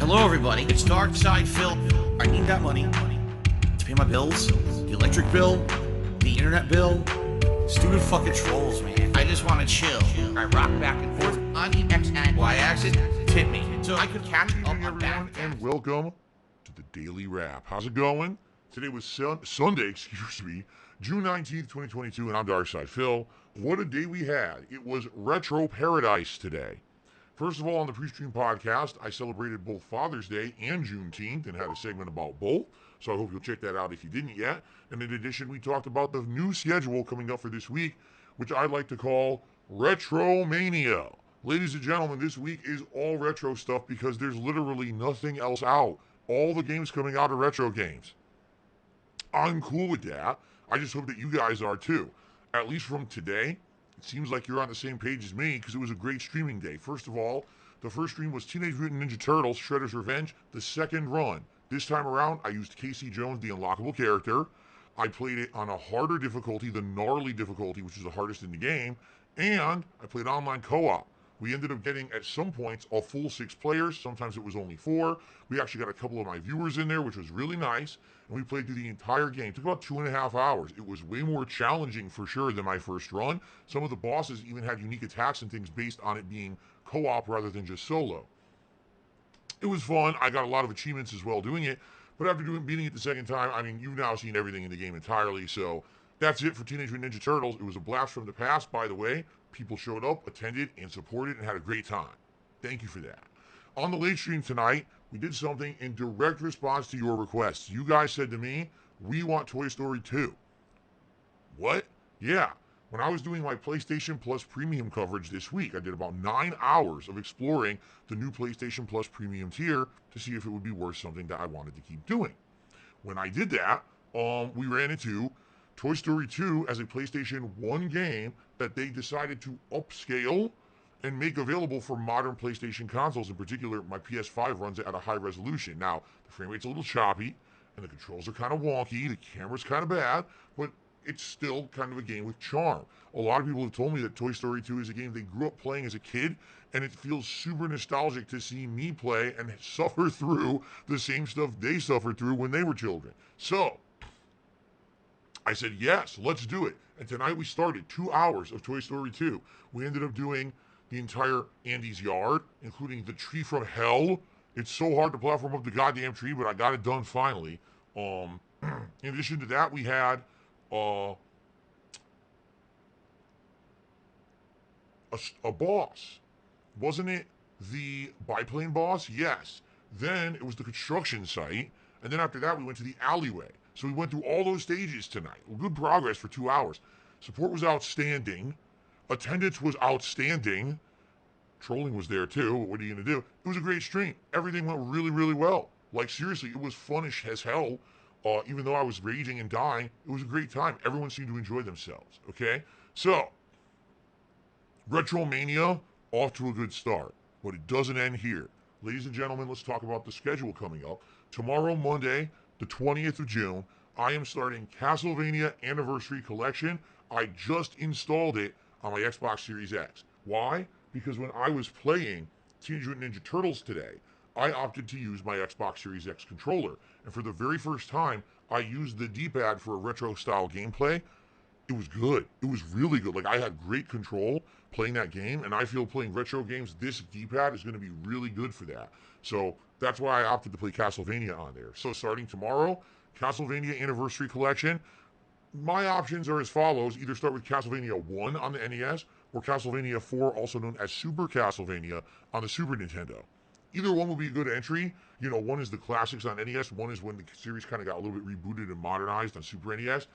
Hello, everybody. It's Dark Side Phil. I need that money to pay my bills, the electric bill, the internet bill. Stupid fucking trolls, man. I just want to chill. I rock back and forth on the X and Y axis. Tip me so I could catch up on that. And welcome to the Daily Wrap. How's it going? Today was Sunday, June 19th, 2022, and I'm Dark Side Phil. What a day we had. It was Retro Paradise today. First of all, on the pre-stream podcast, I celebrated both Father's Day and Juneteenth and had a segment about both. So I hope you'll check that out if you didn't yet. And in addition, we talked about the new schedule coming up for this week, which I like to call Retromania. Ladies and gentlemen, this week is all retro stuff because there's literally nothing else out. All the games coming out are retro games. I'm cool with that. I just hope that you guys are too. At least from today, it seems like you're on the same page as me because it was a great streaming day. First of all, the first stream was Teenage Mutant Ninja Turtles Shredder's Revenge, the second run. This time around, I used Casey Jones, the unlockable character. I played it on a harder difficulty, the gnarly difficulty, which is the hardest in the game, and I played online co-op. We ended up getting, at some points, a full 6 players. Sometimes it was only 4. We actually got a couple of my viewers in there, which was really nice. And we played through the entire game. It took about 2.5 hours. It was way more challenging, for sure, than my first run. Some of the bosses even had unique attacks and things based on it being co-op rather than just solo. It was fun. I got a lot of achievements as well doing it. But after beating it the second time, I mean, you've now seen everything in the game entirely. So that's it for Teenage Mutant Ninja Turtles. It was a blast from the past, by the way. People showed up, attended, and supported, and had a great time. Thank you for that. On the late stream tonight, we did something in direct response to your requests. You guys said to me, we want Toy Story 2. What? Yeah. When I was doing my PlayStation Plus Premium coverage this week, I did about 9 hours of exploring the new PlayStation Plus Premium tier to see if it would be worth something that I wanted to keep doing. When I did that, we ran into Toy Story 2 as a PlayStation 1 game that they decided to upscale and make available for modern PlayStation consoles. In particular, my PS5 runs it at a high resolution. Now, the frame rate's a little choppy, and the controls are kind of wonky, the camera's kind of bad, but it's still kind of a game with charm. A lot of people have told me that Toy Story 2 is a game they grew up playing as a kid, and it feels super nostalgic to see me play and suffer through the same stuff they suffered through when they were children. So, I said, yes, let's do it. And tonight we started 2 hours of Toy Story 2. We ended up doing the entire Andy's yard, including the tree from hell. It's so hard to platform up the goddamn tree, but I got it done finally. In addition to that, we had a boss. Wasn't it the biplane boss? Yes. Then it was the construction site. And then after that, we went to the alleyway. So we went through all those stages tonight. Good progress for 2 hours. Support was outstanding. Attendance was outstanding. Trolling was there too. What are you going to do? It was a great stream. Everything went really, really well. Like, seriously, it was funnish as hell. Even though I was raging and dying, it was a great time. Everyone seemed to enjoy themselves. Okay? So, Retromania, off to a good start. But it doesn't end here. Ladies and gentlemen, let's talk about the schedule coming up. Tomorrow, Monday, the 20th of June, I am starting Castlevania Anniversary Collection. I just installed it on my Xbox Series X. Why? Because when I was playing Teenage Mutant Ninja Turtles today, I opted to use my Xbox Series X controller. And for the very first time, I used the D-pad for a retro-style gameplay. It was good. It was really good. Like, I had great control playing that game, and I feel playing retro games, this D-pad is going to be really good for that. So that's why I opted to play Castlevania on there. So starting tomorrow, Castlevania Anniversary Collection. My options are as follows. Either start with Castlevania 1 on the NES, or Castlevania 4, also known as Super Castlevania, on the Super Nintendo. Either one will be a good entry. You know, one is the classics on NES, one is when the series kind of got a little bit rebooted and modernized on Super NES.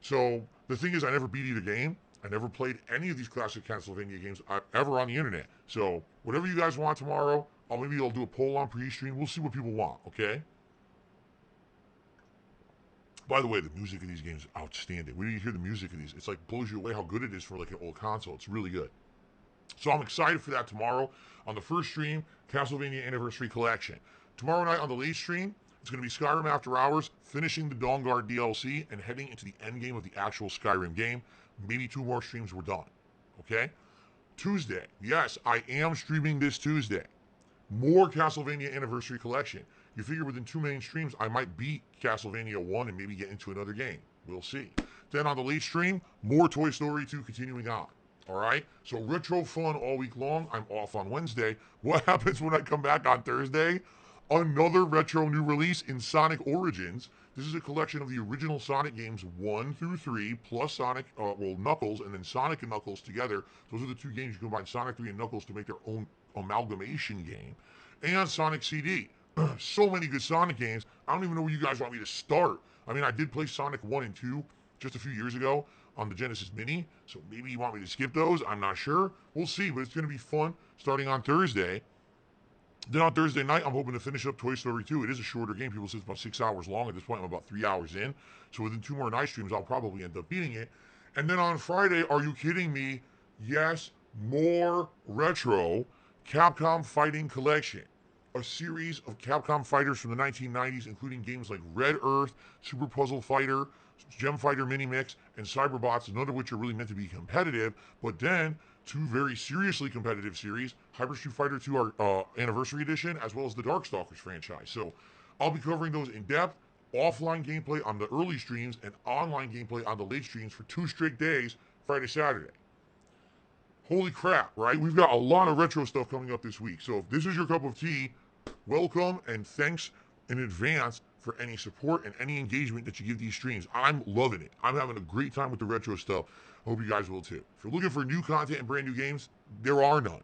So the thing is, I never beat either game. I never played any of these classic Castlevania games ever on the internet. So whatever you guys want tomorrow, maybe I'll do a poll on pre-stream. We'll see what people want, okay? By the way, the music of these games is outstanding. When you hear the music of these, it's like blows you away how good it is for like an old console. It's really good. So I'm excited for that tomorrow. On the first stream, Castlevania Anniversary Collection. Tomorrow night on the late stream, it's going to be Skyrim After Hours, finishing the Dawnguard DLC, and heading into the end game of the actual Skyrim game. Maybe 2 more streams, we're done. Okay? Tuesday. Yes, I am streaming this Tuesday. more Castlevania Anniversary Collection. You figure within 2 main streams, I might beat Castlevania 1 and maybe get into another game. We'll see. Then on the late stream, more Toy Story 2 continuing on. All right? So retro fun all week long. I'm off on Wednesday. What happens when I come back on Thursday? Another retro new release in Sonic Origins. This is a collection of the original Sonic games 1 through 3, plus Sonic, Knuckles, and then Sonic and Knuckles together. Those are the 2 games you combine Sonic 3 and Knuckles to make their own amalgamation game. And Sonic CD. So many good Sonic games. I don't even know where you guys want me to start. I mean, I did play Sonic 1 and 2 just a few years ago on the Genesis Mini, so maybe you want me to skip those. I'm not sure. We'll see, but it's going to be fun starting on Thursday. Then on Thursday night, I'm hoping to finish up Toy Story 2. It is a shorter game. People say it's about 6 hours long. At this point, I'm about 3 hours in. So within 2 more night streams, I'll probably end up beating it. And then on Friday, are you kidding me? Yes, more retro Capcom Fighting Collection. A series of Capcom fighters from the 1990s, including games like Red Earth, Super Puzzle Fighter, Gem Fighter Mini Mix, and Cyberbots, none of which are really meant to be competitive. But then 2 very seriously competitive series, Hyper Street Fighter 2 Anniversary Edition, as well as the Darkstalkers franchise. So I'll be covering those in depth, offline gameplay on the early streams, and online gameplay on the late streams for 2 straight days, Friday, Saturday. Holy crap, right? We've got a lot of retro stuff coming up this week. So if this is your cup of tea, welcome and thanks in advance for any support and any engagement that you give these streams. I'm loving it. I'm having a great time with the retro stuff. Hope you guys will too. If you're looking for new content and brand new games, there are none.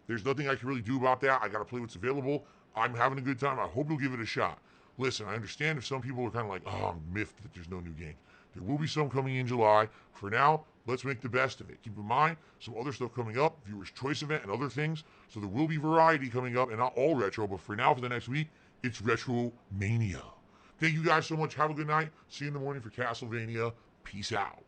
There's nothing I can really do about that. I got to play what's available. I'm having a good time. I hope you'll give it a shot. Listen, I understand if some people are kind of like, oh, I'm miffed that there's no new games. There will be some coming in July. For now, let's make the best of it. Keep in mind, some other stuff coming up, Viewer's Choice event and other things. So there will be variety coming up, and not all retro, but for now, for the next week, it's Retro Mania. Thank you guys so much. Have a good night. See you in the morning for Castlevania. Peace out.